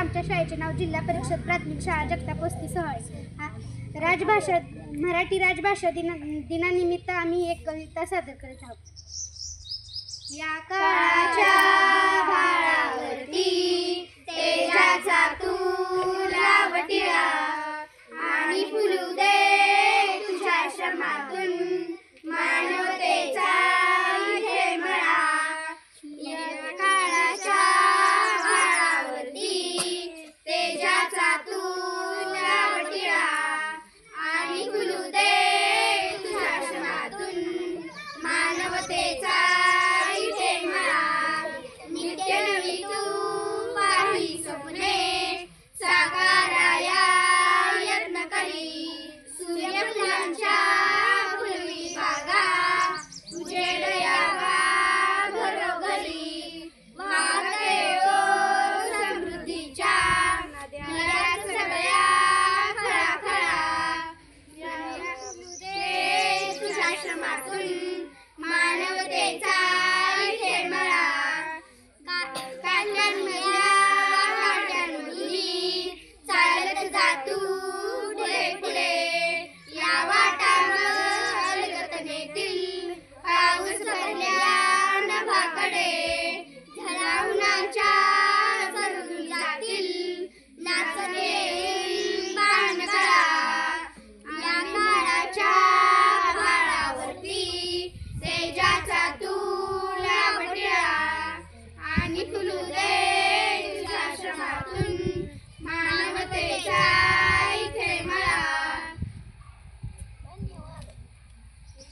आमच्या शाळेचे नाव जिल्हा परिषद प्राथमिक शाळा जगताप वस्ती सोहाळे. राजभाषा मराठी राजभाषा दिनानिमित्त आम्ही एक कविता सादर करत आहोत. या काळाच्या भाळावरती